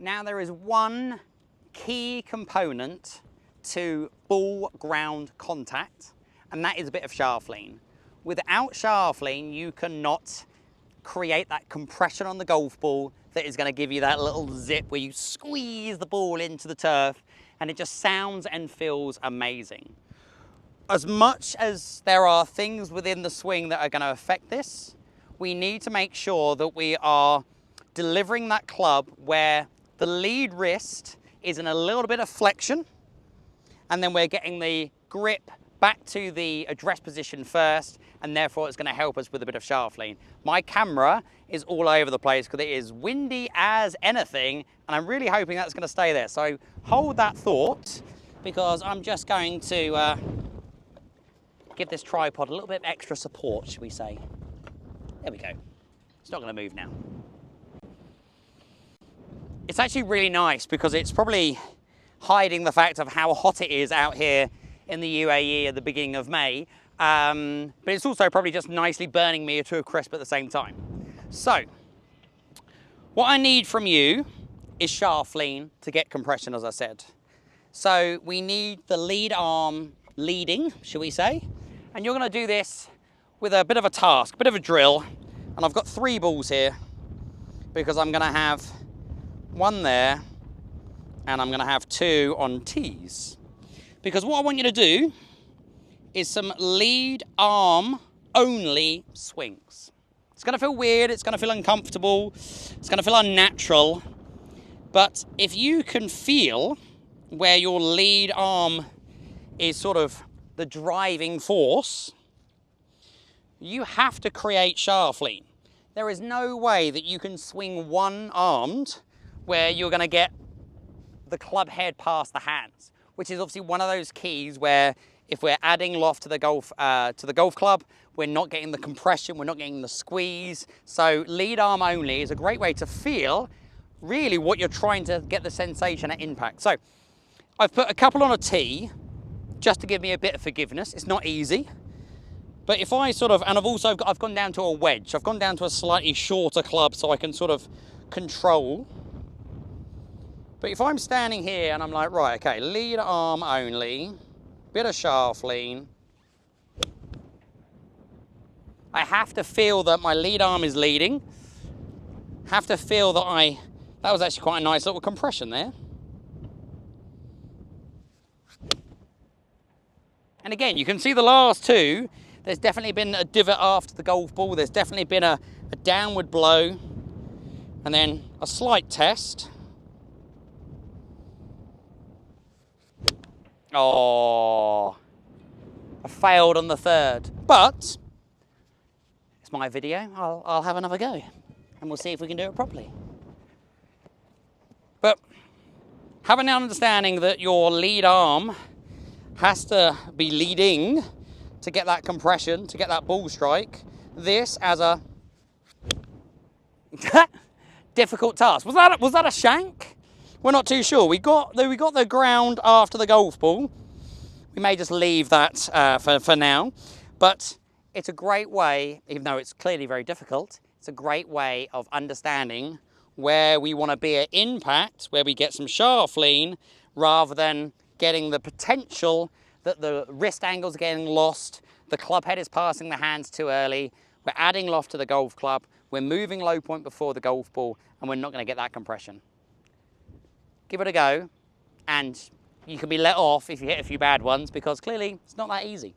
Now there is one key component to ball ground contact, and that is a bit of shaft lean. Without shaft lean, you cannot create that compression on the golf ball that is going to give you that little zip where you squeeze the ball into the turf and it just sounds and feels amazing. As much as there are things within the swing that are going to affect this, we need to make sure that we are delivering that club where the lead wrist is in a little bit of flexion, and then we're getting the grip back to the address position first, and therefore it's going to help us with a bit of shaft lean. My camera is all over the place because it is windy as anything, and I'm really hoping that's going to stay there. So hold that thought, because I'm just going to give this tripod a little bit of extra support, should we say. There we go. It's not going to move now. It's actually really nice because it's probably hiding the fact of how hot it is out here in the UAE at the beginning of May, but it's also probably just nicely burning me to a crisp at the same time. So, what I need from you is shaft lean to get compression, as I said. So we need the lead arm leading, shall we say, and you're going to do this with a bit of a task, a bit of a drill, and I've got 3 balls here because I'm going to have 1 there, and I'm going to have 2 on tees. Because what I want you to do is some lead arm only swings. It's going to feel weird, it's going to feel uncomfortable, it's going to feel unnatural, but if you can feel where your lead arm is sort of the driving force, you have to create shaft lean. There is no way that you can swing one-armed where you're going to get the club head past the hands, which is obviously one of those keys where if we're adding loft to the golf club, we're not getting the compression, we're not getting the squeeze. So lead arm only is a great way to feel really what you're trying to get the sensation at impact. So I've put a couple on a tee just to give me a bit of forgiveness. It's not easy, but if I sort of, and I've gone down to a wedge. I've gone down to a slightly shorter club so I can sort of control. But if I'm standing here and I'm like, right, okay, lead arm only, bit of shaft lean, I have to feel that my lead arm is leading, have to feel that that was actually quite a nice little compression there. And again, you can see the last 2, there's definitely been a divot after the golf ball, there's definitely been a downward blow, and then a slight test. Oh, I failed on the 3rd, but it's my video. I'll have another go and we'll see if we can do it properly. But having an understanding that your lead arm has to be leading to get that compression, to get that ball strike, this as a difficult task. Was that a shank? We're not too sure. We got the ground after the golf ball. We may just leave that for now. But it's a great way, even though it's clearly very difficult, it's a great way of understanding where we want to be at impact, where we get some shaft lean, rather than getting the potential that the wrist angles are getting lost, the club head is passing the hands too early, we're adding loft to the golf club, we're moving low point before the golf ball, and we're not going to get that compression. Give it a go, and you can be let off if you hit a few bad ones, because clearly it's not that easy.